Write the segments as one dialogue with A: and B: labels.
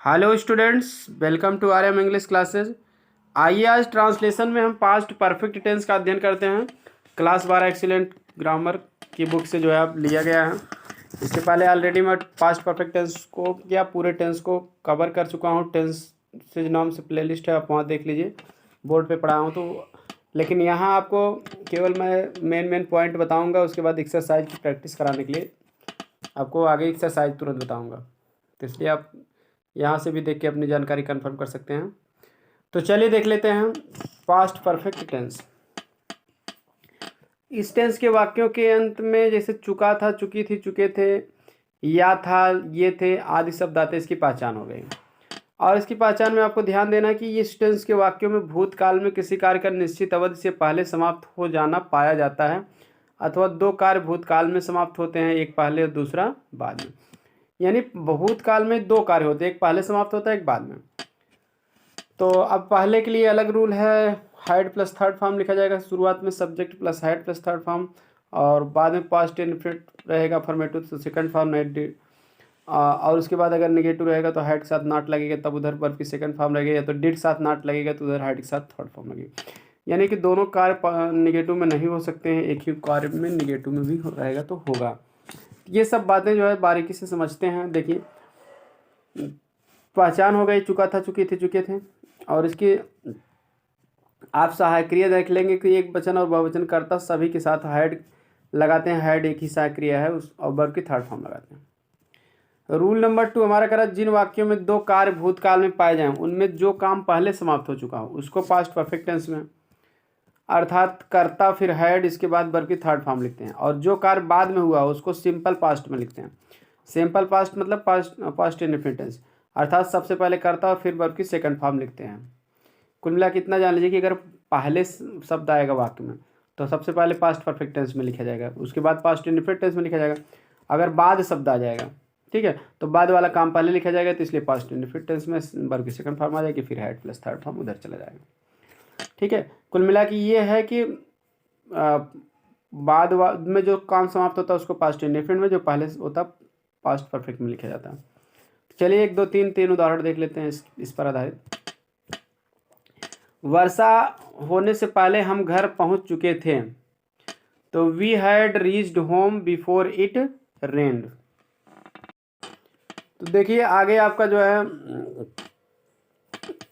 A: Hello students, welcome to R M English classes. आइए आज translation में हम पास्ट परफेक्ट टेंस का अध्ययन करते हैं। क्लास 12 एक्सीलेंट ग्रामर की बुक से जो है अब लिया गया है। इससे पहले ऑलरेडी मैं पास्ट परफेक्ट टेंस को या पूरे टेंस को कवर कर चुका हूँ। टेंस से नाम से प्लेलिस्ट है, आप वहाँ देख लीजिए, बोर्ड पे पढ़ा हूँ तो। लेकिन यहाँ आपको केवल मैं मेन पॉइंट बताऊँगा, उसके बाद एक्सरसाइज की प्रैक्टिस कराने के लिए आपको आगे एक्सरसाइज तुरंत बताऊँगा, तो इसलिए आप यहाँ से भी देख के अपनी जानकारी कंफर्म कर सकते हैं। तो चलिए देख लेते हैं पास्ट परफेक्ट टेंस। इस टेंस के वाक्यों के अंत में जैसे चुका था, चुकी थी, चुके थे, या था, ये थे आदि शब्द आते, इसकी पहचान हो गई। और इसकी पहचान में आपको ध्यान देना कि इस टेंस के वाक्यों में भूतकाल में किसी कार्य का निश्चित अवधि से पहले समाप्त हो जाना पाया जाता है, अथवा दो कार्य भूतकाल में समाप्त होते हैं, एक पहले और दूसरा बाद में। यानी भूतकाल में दो कार्य होते हैं, एक पहले समाप्त होता है, एक बाद में। तो अब पहले के लिए अलग रूल है, हाइड प्लस थर्ड फॉर्म लिखा जाएगा। शुरुआत में subject plus hide plus third form, और बाद में पास्ट इंडेफिनिट रहेगा फॉर्मेटिव तो सेकंड फॉर्म नेट। और उसके बाद अगर नेगेटिव रहेगा तो हाइड के साथ नॉट लगेगा, तब उधर वर्ब की सेकंड फॉर्म लगेगा, या तो डिड साथ नॉट लगेगा तो उधर हाइड के साथ थर्ड फॉर्म लगेगा। यानी कि दोनों कार्य नेगेटिव में नहीं हो सकते हैं, एक ही कार्य में नेगेटिव में भी रहेगा तो होगा। ये सब बातें जो है बारीकी से समझते हैं। देखिए, पहचान हो गई, चुका था, चुकी थी, चुके थे। और इसकी आप सहायक क्रिया देख लेंगे कि एक वचन और बहुवचन कर्ता सभी के साथ हाइड लगाते हैं। हाइड एक ही सहायक क्रिया है, उस और वर्ब की थर्ड फॉर्म लगाते हैं। रूल नंबर 2 हमारा कह रहा है जिन वाक्यों में दो कार्य भूतकाल में पाए जाएं उनमें जो काम पहले समाप्त हो चुका हो उसको पास्ट परफेक्ट टेंस में, अर्थात कर्ता फिर हैड इसके बाद वर्ब की थर्ड फॉर्म लिखते हैं। और जो कार्य बाद में हुआ उसको सिंपल पास्ट में लिखते हैं। सिंपल पास्ट मतलब पास्ट इंडेफिनिट टेंस, अर्थात सबसे पहले कर्ता और फिर वर्ब की सेकंड फॉर्म लिखते हैं। कुल मिला के इतना जान लीजिए कि अगर पहले शब्द आएगा वाक्य में तो सबसे पहले पास्ट परफेक्ट टेंस में लिखा जाएगा, उसके बाद पास्ट इंडेफिनिट टेंस में लिखा जाएगा। अगर बाद शब्द आ जाएगा, ठीक है, तो बाद वाला काम पहले लिखा जाएगा, तो इसलिए पास्ट इंडेफिनिट टेंस में वर्ब की सेकंड फॉर्म आ जाएगी, फिर हैड प्लस थर्ड फॉर्म उधर चला जाएगा। ठीक है, कुल मिला के ये है कि बाद में जो काम समाप्त होता है उसको पास्ट इंडेफिनिट में, जो पहले होता पास्ट परफेक्ट में लिखा जाता है। चलिए एक दो तीन उदाहरण देख लेते हैं इस पर आधारित। वर्षा होने से पहले हम घर पहुंच चुके थे, तो we had reached home before it rained. तो देखिए आगे आपका जो है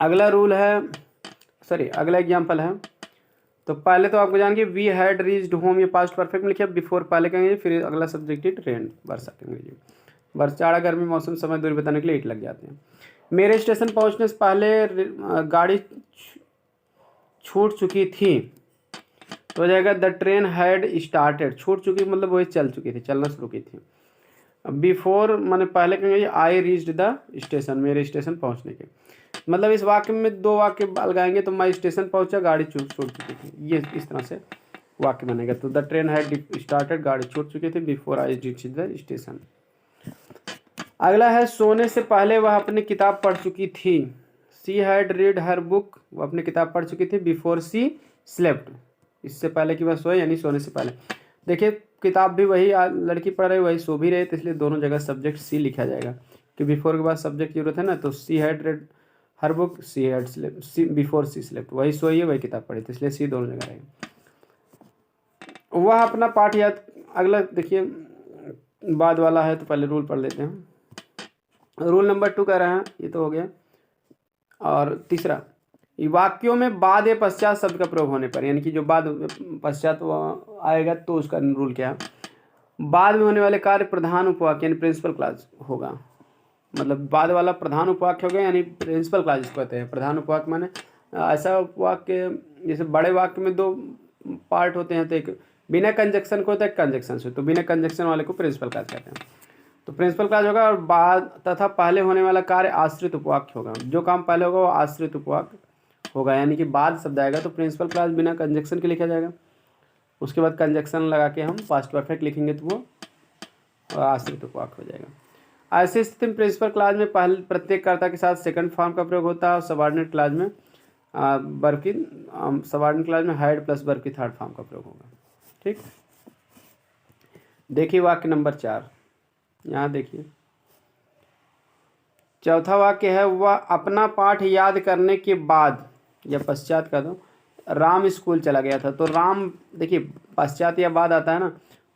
A: अगला रूल है, सॉरी अगला एग्जाम्पल है। तो पहले तो आपको जान के वी हैड रीच्ड होम, ये पास्ट परफेक्ट में लिखिए, बिफोर पहले कहेंगे, फिर अगला सब्जेक्ट इट रेन्ड, वर्षा कहेंगे जी। वर्षा गर्मी मौसम समय दूरी बताने के लिए इट लग जाते हैं। मेरे स्टेशन पहुंचने से पहले गाड़ी छूट चुकी थी, तो हो जाएगा द ट्रेन हैड स्टार्टेड। छूट चुकी मतलब वही चल चुकी थी, चलना शुरू की थी। बिफोर माने पहले कहेंगे आई रीच्ड द स्टेशन, मेरे स्टेशन पहुंचने के। मतलब इस वाक्य में दो वाक्य लगाएंगे तो मैं स्टेशन पहुंचा, गाड़ी छूट चुकी थी, ये इस तरह से वाक्य बनेगा। तो द ट्रेन हैड स्टार्टेड, गाड़ी छूट चुकी थी, before I reached the station. अगला है सोने से पहले वह अपनी किताब पढ़ चुकी थी। She had read her book, वो अपनी किताब पढ़ चुकी थी, बिफोर सी स्लेप्ट, इससे पहले कि वह सोए, यानी सोने से पहले। देखिए किताब भी वही लड़की पढ़ रही, वही सो भी रहे, तो इसलिए दोनों जगह सब्जेक्ट सी लिखा जाएगा कि बिफोर के बाद सब्जेक्ट की जरूरत है ना। तो she had read her book, she had slept, she before she slept, वही सोई है वही किताब पढ़ी, तो इसलिए सी दोनों जगह रहेगा। वह अपना पाठ याद, अगला देखिए बाद वाला है तो पहले रूल पढ़ लेते हैं। रूल नंबर 2 कह रहे हैं, ये तो हो गया। और तीसरा, वाक्यों में बाद या पश्चात शब्द का प्रयोग होने पर, यानी कि जो बाद पश्चात आएगा तो उसका रूल क्या है। बाद में होने वाले कार्य प्रधान उपवाक्य यानी प्रिंसिपल क्लास होगा। मतलब बाद वाला प्रधान उपवाक्य हो गया, यानी प्रिंसिपल क्लास इसको कहते हैं। प्रधान उपवाक्य माने ऐसा उपवाक्य, जैसे बड़े वाक्य में दो पार्ट होते हैं, तो एक बिना कंजक्शन को होता है, कंजक्शन से, तो बिना कंजक्शन वाले को प्रिंसिपल क्लास कहते हैं। तो प्रिंसिपल क्लास होगा, और बाद तथा पहले होने वाला कार्य आश्रित उपवाक्य होगा। जो काम पहले होगा वो आश्रित उपवाक्य होगा, यानी कि बाद शब्द आएगा तो प्रिंसिपल क्लास बिना कंजक्शन के लिखा जाएगा। उसके बाद कंजक्शन लगा के हम पास्ट परफेक्ट लिखेंगे तो वो आश्रित उपवाक्य हो जाएगा। ऐसी स्थिति में प्रिंसिपल क्लास में पहले प्रत्येक कर्ता के साथ सेकंड फॉर्म का प्रयोग होता है, और सबऑर्डिनेट क्लास में वर्ब की सबऑर्डिनेट क्लास में हाइड प्लस वर्ब की थर्ड फॉर्म का प्रयोग होगा। ठीक, देखिए वाक्य नंबर 4, यहाँ देखिए। चौथा वाक्य है वह अपना पाठ याद करने के बाद या पश्चात का दो राम स्कूल चला गया था। तो राम देखिए पश्चात या बाद आता है ना,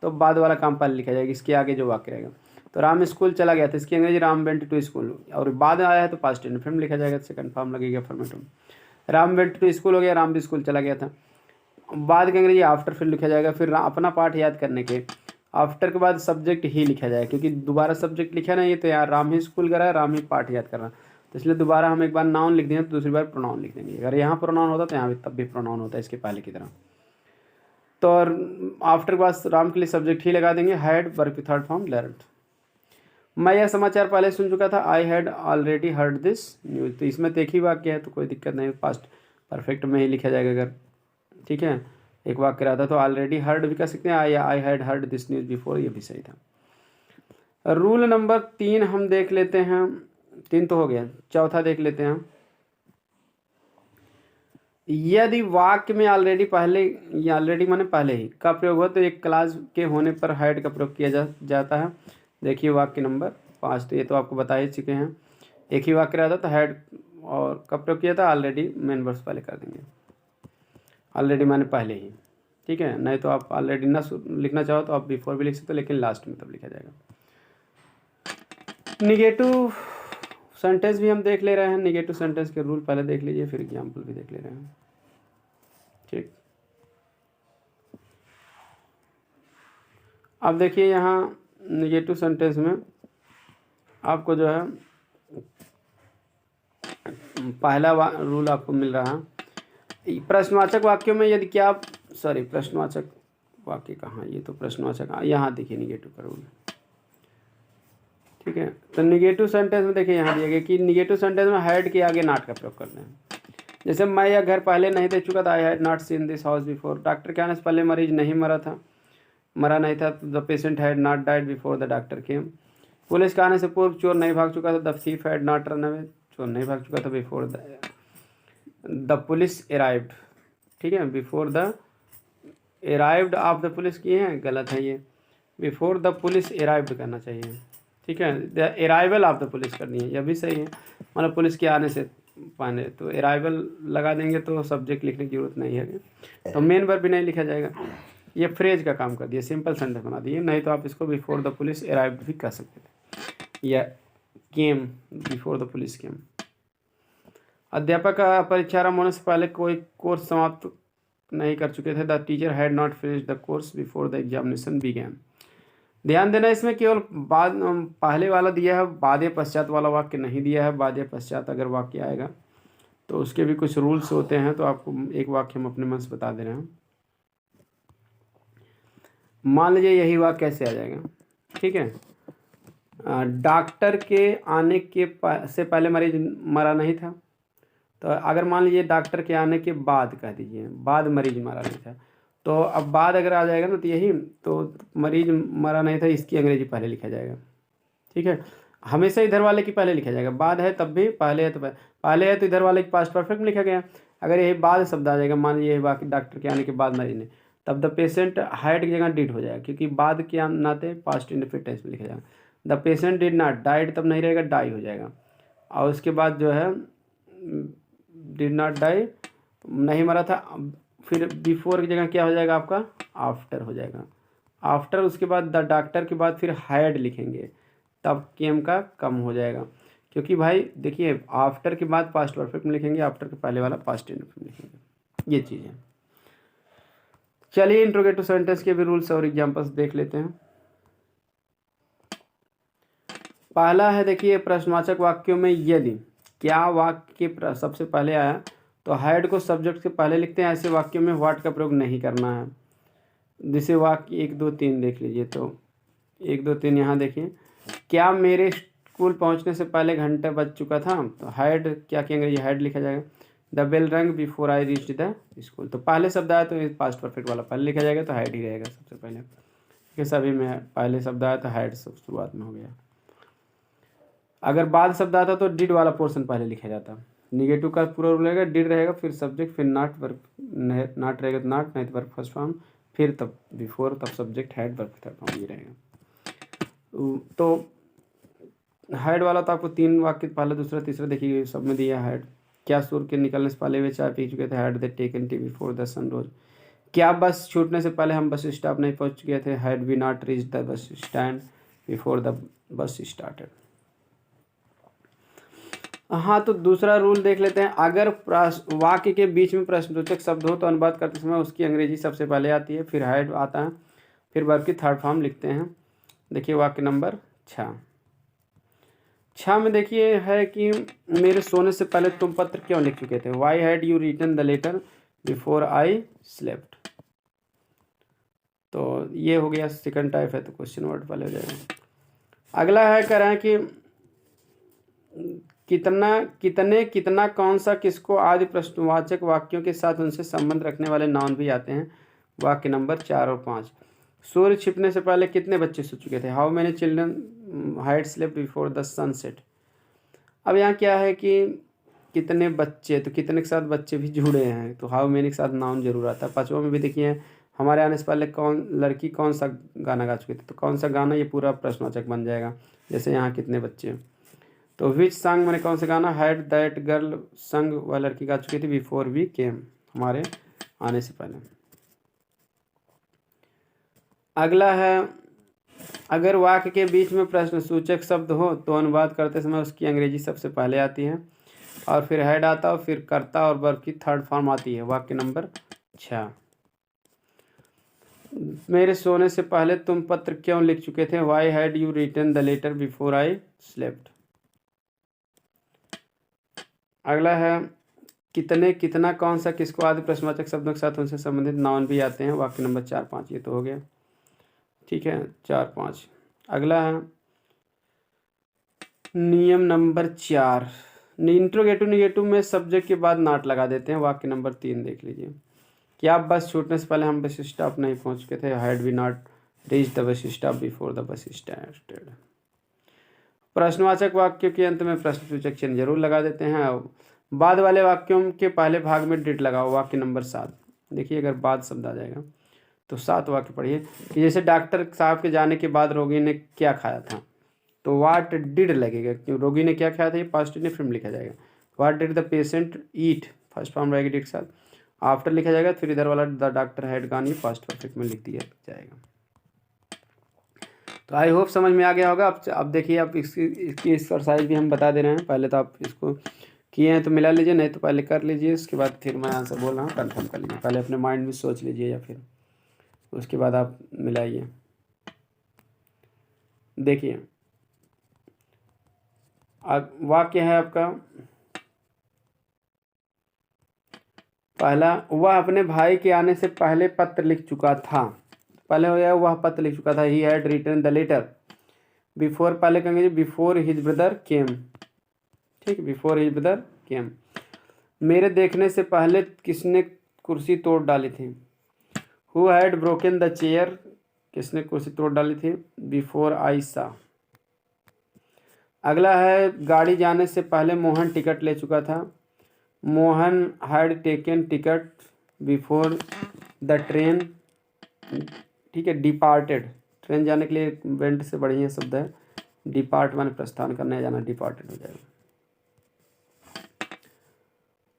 A: तो बाद वाला काम पहले लिखा जाएगा, इसके आगे जो वाक्य रहेगा। तो राम स्कूल चला गया था, इसकी अंग्रेजी राम वेंट टू स्कूल, और बाद आया है तो पास्ट इनफिनिट लिखा जाएगा, सेकंड फॉर्म लगेगा फॉर्मेट में। राम वेंट टू स्कूल हो गया, राम भी स्कूल चला गया था। बाद के अंग्रेजी आफ्टर फिर लिखा जाएगा, फिर अपना पाठ याद करने के आफ्टर के बाद सब्जेक्ट ही लिखा जाएगा, क्योंकि दोबारा सब्जेक्ट लिखा नहीं है तो यार राम ही स्कूल करा है, राम ही पाठ याद कर रहा है, तो इसलिए दोबारा हम एक बार नाउन लिख देंगे तो दूसरी बार प्रोनाउन लिख देंगे। अगर यहाँ प्रोनाउन होता तो यहाँ भी तब भी प्रोनाउन होता है इसके पहले की तरह। तो और आफ्टर के बाद राम के लिए सब्जेक्ट ही लगा देंगे, हैड वर्ब की थर्ड फॉर्म लर्नड। मैं यह समाचार पहले सुन चुका था, I had already heard this news. तो इसमें तो एक ही वाक्य है तो कोई दिक्कत नहीं, पास्ट परफेक्ट में ही लिखा जाएगा अगर, ठीक है। एक वाक्य रहा था तो ऑलरेडी हर्ड भी कर सकते हैं, I had heard this news before, ये भी सही था। रूल नंबर 3 हम देख लेते हैं, 3 तो हो गया, चौथा देख लेते हैं। यदि वाक्य में ऑलरेडी पहले या ऑलरेडी माने पहले ही का प्रयोग हो तो एक क्लास के होने पर हैड का प्रयोग किया जाता है। देखिए वाक्य नंबर 5, तो ये तो आपको बता ही चुके हैं, एक ही वाक्य रहता तो हैड और कब प्रयोग किया था, ऑलरेडी मेन वर्ब पहले कर देंगे, ऑलरेडी माने पहले ही, ठीक है। नहीं तो आप ऑलरेडी ना लिखना चाहो तो आप बिफोर भी लिख सकते हो, लेकिन लास्ट में तब लिखा जाएगा। निगेटिव सेंटेंस भी हम देख ले रहे हैं, निगेटिव सेंटेंस के रूल पहले देख लीजिए, फिर एग्जाम्पल भी देख ले रहे हैं, ठीक। अब देखिए यहाँ निगेटिव सेंटेंस में आपको जो है पहला रूल आपको मिल रहा है, प्रश्नवाचक वाक्यों में यदि क्या प्रश्नवाचक वाक्य कहाँ, ये तो प्रश्नवाचक यहाँ देखिए निगेटिव का रूल, ठीक है। तो निगेटिव सेंटेंस में देखिए यहाँ दिया गया कि निगेटिव सेंटेंस में हैड के आगे नॉट का प्रयोग करना है। जैसे मैं यह घर पहले नहीं देख चुका था, I had not seen this house before. Doctor के आने से पहले मरीज नहीं मरा नहीं था, the patient had not died before the doctor came. Police के आने से पूर्व चोर नहीं भाग चुका था, the thief had not run away. चोर नहीं भाग चुका था बिफोर द पुलिस अराइव्ड, ठीक है। Before the arrived of the police किए हैं, गलत है ये, बिफोर द पुलिस अराइव्ड करना चाहिए, ठीक है। The arrival of the police करनी है, यह भी सही है, मतलब पुलिस के आने से पाने, तो अराइवल लगा देंगे तो सब्जेक्ट लिखने की जरूरत नहीं है, तो मेन वर्ब भी नहीं लिखा जाएगा। ये फ्रेज का काम कर दिए, सिंपल सेंटेंस बना दिए, नहीं तो आप इसको बिफोर द पुलिस अराइव्ड भी कह सकते थे, या केम, बिफोर द पुलिस केम। अध्यापक परीक्षारंभ होने से पहले कोई कोर्स समाप्त नहीं कर चुके थे, the teacher had not finished the course before the examination began. ध्यान देना इसमें केवल बाद पहले वाला दिया है, बाद या पश्चात वाला वाक्य नहीं दिया है। बाद या पश्चात अगर वाक्य आएगा तो उसके भी कुछ रूल्स होते हैं, तो आपको एक वाक्य हम अपने मन से बता दे रहे हैं। मान लीजिए यही वाक्य कैसे आ जाएगा, ठीक है। डॉक्टर के आने के से पहले मरीज मरा नहीं था, तो अगर मान लीजिए डॉक्टर के आने के बाद कह दीजिए, बाद मरीज मरा नहीं था, तो अब बाद अगर आ जाएगा ना तो यही, तो मरीज मरा नहीं था इसकी अंग्रेजी पहले लिखा जाएगा, ठीक है। हमेशा इधर वाले की पहले लिखा जाएगा, बाद है तब भी, पहले है तो पहले है तो इधर वाले की पास्ट परफेक्ट में लिखा गया। अगर यही बाद शब्द आ जाएगा, मान लीजिए यही वाक्य डॉक्टर के आने के बाद मरीज ने, तब द पेशेंट हैड की जगह डिड हो जाएगा, क्योंकि बाद के नाते पास्ट इंडेफिनिट टेंस में लिखा जाएगा। The patient did not died तब नहीं रहेगा, डाई हो जाएगा। और उसके बाद जो है डिड नॉट डाई, नहीं मरा था, फिर बिफोर की जगह क्या हो जाएगा आपका, आफ्टर हो जाएगा। आफ्टर उसके बाद द डॉक्टर के बाद फिर हैड लिखेंगे, तब केम का कम हो जाएगा, क्योंकि भाई देखिए आफ्टर के बाद पास्ट परफेक्ट में लिखेंगे, आफ्टर के पहले वाला पास्ट इंडेफिनिट में लिखेंगे, ये चीज़ है। चलिए इंट्रोगेटिव सेंटेंस के भी रूल्स और एग्जांपल्स देख लेते हैं। पहला है देखिए प्रश्नवाचक वाक्यों में यदि क्या वाक्य सबसे पहले आया तो हैड को सब्जेक्ट से पहले लिखते हैं, ऐसे वाक्यों में व्हाट का प्रयोग नहीं करना है। जैसे वाक्य 1 2 3 देख लीजिए, तो 1 2 3 यहाँ देखिए, क्या मेरे स्कूल पहुँचने से पहले घंटा बज चुका था, तो हैड क्या कि अंग्रेजी हैड लिखा जाएगा। द बेल रंग before I reached the school, तो पहले शब्द आया तो पास्ट परफेक्ट वाला पहले लिखा जाएगा, तो हैड ही रहेगा सबसे पहले, क्योंकि सभी में पहले शब्द आया तो हैड सब शुरुआत में हो गया। अगर बाद शब्द आता तो डिड वाला पोर्शन पहले लिखा जाता। निगेटिव का पूरा रूल रहेगा, डिड रहेगा, फिर सब्जेक्ट, फिर नॉट वर्ब, नॉट रहेगा तो नॉट, नहीं तो वर्ब फर्स्ट फॉर्म, फिर तब बिफोर, तब subject, had, verb third form, ये रहेगा। तो हैड वाला तो आपको 3 वाक्य पहले दूसरा तीसरा देखिए सब में दिया हैड। क्या सूर्य के निकलने से पहले वे चाय पी चुके थे, had they taken tea before the sun rose. क्या बस छूटने से पहले हम बस स्टॉप नहीं पहुंच गए थे, had we not reach the bus stand before the bus started. हाँ, तो दूसरा रूल देख लेते हैं। अगर वाक्य के बीच में प्रश्नसूचक शब्द हो तो अनुवाद करते समय उसकी अंग्रेजी सबसे पहले आती है, फिर हैड आता है, फिर वर्ब की थर्ड फॉर्म लिखते हैं। देखिए वाक्य नंबर 6 में देखिए है कि मेरे सोने से पहले तुम पत्र क्यों लिख चुके थे, why had you written the letter before I slept. तो ये हो गया सेकंड टाइप है, तो क्वेश्चन वर्ड वाले हो जाएगा। अगला है कह रहे हैं कि कितना, कितने, कितना, कौन सा, किसको आदि प्रश्नवाचक वाक्यों के साथ उनसे संबंध रखने वाले नाउन भी आते हैं। वाक्य नंबर 4 और 5। सूर्य छिपने से पहले कितने बच्चे सो चुके थे, how many children had slept before the sunset. अब यहाँ क्या है कि कितने बच्चे, तो कितने के साथ बच्चे भी जुड़े हैं, तो हाउ मेनी के साथ नाउन जरूर आता है। 5वां में भी देखिए हमारे आने से पहले लड़की कौन सा गाना गा चुकी थी, तो कौन सा गाना, ये पूरा प्रश्नवाचक बन जाएगा। जैसे यहाँ कितने बच्चे, तो विच सॉन्ग मैंने कौन सा गाना, हैड दैट गर्ल संग, वह लड़की गा चुकी थी बिफोर वी केम, हमारे आने से पहले। अगला है, अगर वाक्य के बीच में प्रश्नसूचक शब्द हो तो अनुवाद करते समय उसकी अंग्रेजी सबसे पहले आती है, और फिर हैड आता है, फिर कर्ता और वर्ब की थर्ड फॉर्म आती है। वाक्य नंबर 6। मेरे सोने से पहले तुम पत्र क्यों लिख चुके थे, why had you written the letter before I slept. अगला है कितने, कितना, कौन सा, किसको आदि प्रश्नवाचक शब्दों के साथ उनसे संबंधित नाउन भी आते हैं। वाक्य नंबर 4, 5 ये तो हो गया, ठीक है 4, 5। अगला है नियम नंबर 4, इंट्रोगेटिव निगेटिव में सब्जेक्ट के बाद नॉट लगा देते हैं। वाक्य नंबर 3 देख लीजिए, क्या बस छूटने से पहले हम बस स्टॉप नहीं पहुंच चुके थे, had we not reach the bus stop before the bus started. प्रश्नवाचक वाक्यों के अंत में प्रश्नसूचक चिन्ह जरूर लगा देते हैं। बाद वाले वाक्यों के पहले भाग में डिड लगाओ। वाक्य नंबर 7 देखिए, अगर बाद शब्द आ जाएगा तो 7 वाक्य पढ़िए कि जैसे डॉक्टर साहब के जाने के बाद रोगी ने क्या खाया था, तो वाट डिड लगेगा, क्यों रोगी ने क्या खाया था, ये पास्ट इंडेफिनिट लिखा जाएगा। What did the patient eat, first form रहेगी डिड के साथ, आफ्टर लिखा जाएगा, फिर इधर वाला द डॉक्टर हैड गॉन, ये पास्ट परफेक्ट में लिख दिया जाएगा। तो आई होप समझ में आ गया होगा। अब देखिए, आप इसकी एक्सरसाइज भी हम बता दे रहे हैं। पहले तो आप इसको किए हैं तो मिला लीजिए, नहीं तो पहले कर लीजिए, उसके बाद फिर मैं आंसर बोल रहा हूँ कंफर्म कर लीजिए। पहले अपने माइंड में सोच लीजिए या फिर उसके बाद आप मिलाइए। देखिए अब वाक्य है आपका पहला, वह अपने भाई के आने से पहले पत्र लिख चुका था। पहले हो गया वह पत्र लिख चुका था, he had written the letter before, पहले कहेंगे बिफोर हिज ब्रदर केम, ठीक, बिफोर हिज ब्रदर केम। मेरे देखने से पहले किसने कुर्सी तोड़ डाली थी, who had broken the chair, किसने कुर्सी तोड़ डाली थी, बिफोर आई सा। अगला है गाड़ी जाने से पहले मोहन टिकट ले चुका था, Mohan had taken ticket before the train, ठीक है, डिपार्टेड, ट्रेन जाने के लिए वेंट से बढ़िया शब्द है, डिपार्ट माने प्रस्थान करने जाना, डिपार्टेड हो जाएगा।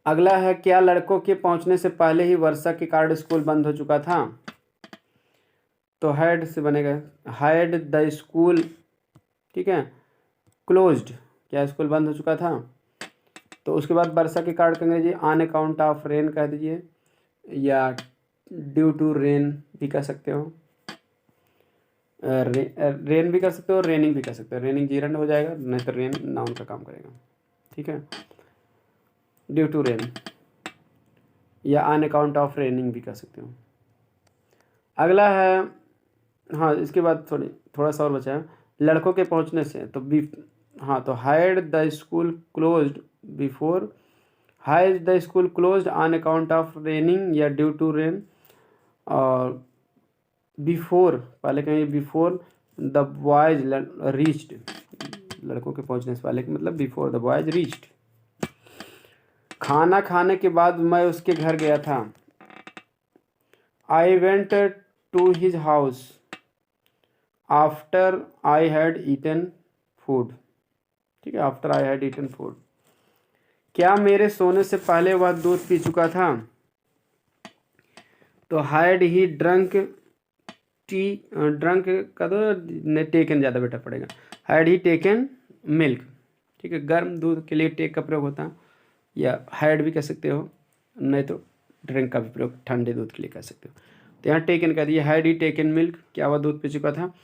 A: अगला है क्या लड़कों के पहुंचने से पहले ही वर्षा के कारण स्कूल बंद हो चुका था, तो हैड से बनेगा, हैड द स्कूल, ठीक है, क्लोज्ड, क्या स्कूल बंद हो चुका था। तो उसके बाद वर्षा के कारण अंग्रेजी ऑन अकाउंट ऑफ रेन कह दीजिए, या ड्यू टू रेन भी कह सकते हो, रेन भी कर सकते हो, रेनिंग भी कर सकते हो, रेनिंग जीरंड हो जाएगा, नहीं तो रेन नाउन का काम करेगा, ठीक है, ड्यू टू रेन या ऑन अकाउंट ऑफ रेनिंग भी कर सकते हो। अगला है, हाँ इसके बाद थोड़ा सा और बचा है, लड़कों के पहुंचने से, तो हाँ तो had the school closed before, has the school closed on account of raining या ड्यू टू रेन, और बिफोर पहले कहेंगे बिफोर द बॉयज रीच्ड, लड़कों के पहुंचने से पहले मतलब बिफोर द बॉयज रीच्ड। खाना खाने के बाद मैं उसके घर गया था, I went to his house after I had eaten food. ठीक है, after I had eaten food. क्या मेरे सोने से पहले वह दूध पी चुका था? तो had he drunk T, drunk का तो टेकन ज़्यादा बेटर पड़ेगा। हैड ही टेकन मिल्क, ठीक है, गर्म दूध के लिए टेक का प्रयोग होता है, या हैड भी कह सकते हो, नहीं तो ड्रिंक का भी प्रयोग ठंडे दूध के लिए कर सकते हो। तो यहाँ टेकन कह दिया, हैड ही टेकन मिल्क, क्या वह दूध पी चुका था?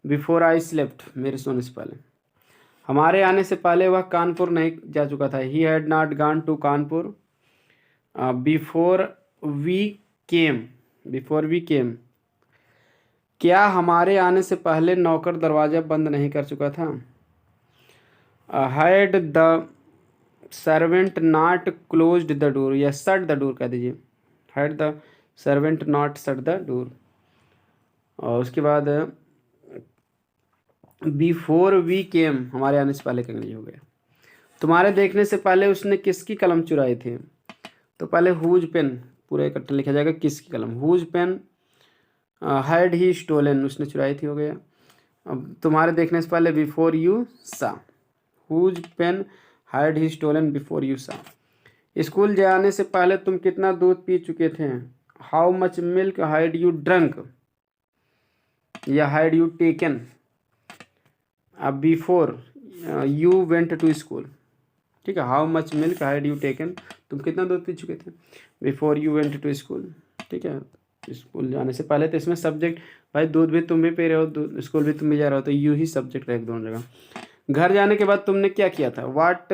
A: बिफोर आई स्लेप्ट, मेरे सोने से पहले। हमारे आने से पहले वह कानपुर नहीं जा चुका था। He had not gone to Kanpur before we came, before we came. क्या हमारे आने से पहले नौकर दरवाज़ा बंद नहीं कर चुका था? Had the servant not closed the door, या शट द डोर कह दीजिए, had the servant not shut the door. और उसके बाद बिफोर वी केम, हमारे आने से पहले का अंग्रेजी हो गया। तुम्हारे देखने से पहले उसने किसकी कलम चुराई थी? तो पहले हुज पेन पूरा इकट्ठा लिखा जाएगा, किसकी कलम, whose pen had he stolen, उसने चुराई थी, हो गया। अब तुम्हारे देखने से पहले before you saw, whose pen had he stolen before you saw. School जाने से पहले तुम कितना दूध पी चुके थे? How much milk had you drunk, या had you taken before you went to school, ठीक है। How much milk had you taken, तुम कितना दूध पी चुके थे before you went to school, ठीक है, स्कूल जाने से पहले। तो इसमें सब्जेक्ट भाई दूध भी तुम भी पी रहे हो, स्कूल भी तुम भी जा रहे हो, तो यू ही सब्जेक्ट रहेगा दोनों जगह। घर जाने के बाद तुमने क्या किया था? वाट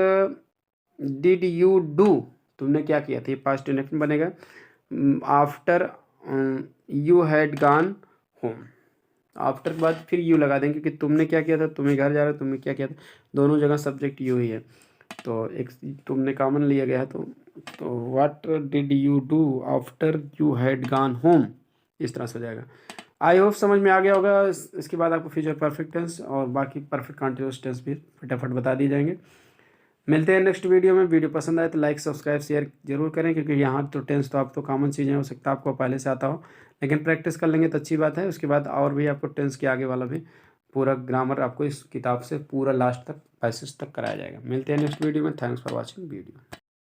A: डिड यू डू, तुमने क्या किया था, ये पास्ट इंडेफिनिट बनेगा। After you had gone home, after के बाद फिर यू लगा देंगे कि तुमने क्या किया था, तुम्हें घर जा रहे हो, तुमने क्या किया था, दोनों जगह सब्जेक्ट यू ही है, तो एक तुमने कॉमन लिया गया है। तो what did you do after you had gone home, इस तरह से हो जाएगा। आई होप समझ में आ गया होगा। इसके बाद आपको फ्यूचर परफेक्ट टेंस और बाकी परफेक्ट कंटीन्यूअस टेंस भी फटाफट बता दिए जाएंगे। मिलते हैं नेक्स्ट वीडियो में। वीडियो पसंद आए तो लाइक सब्सक्राइब शेयर जरूर करें, क्योंकि यहाँ तो टेंस तो आप तो कॉमन चीज़ें हो सकता है आपको पहले से आता हो, लेकिन प्रैक्टिस कर लेंगे तो अच्छी बात है। उसके बाद और भी आपको टेंस के आगे वाला भी पूरा ग्रामर आपको इस किताब से पूरा लास्ट तक पैसेज तक कराया जाएगा। मिलते हैं नेक्स्ट वीडियो में। Thanks for watching video.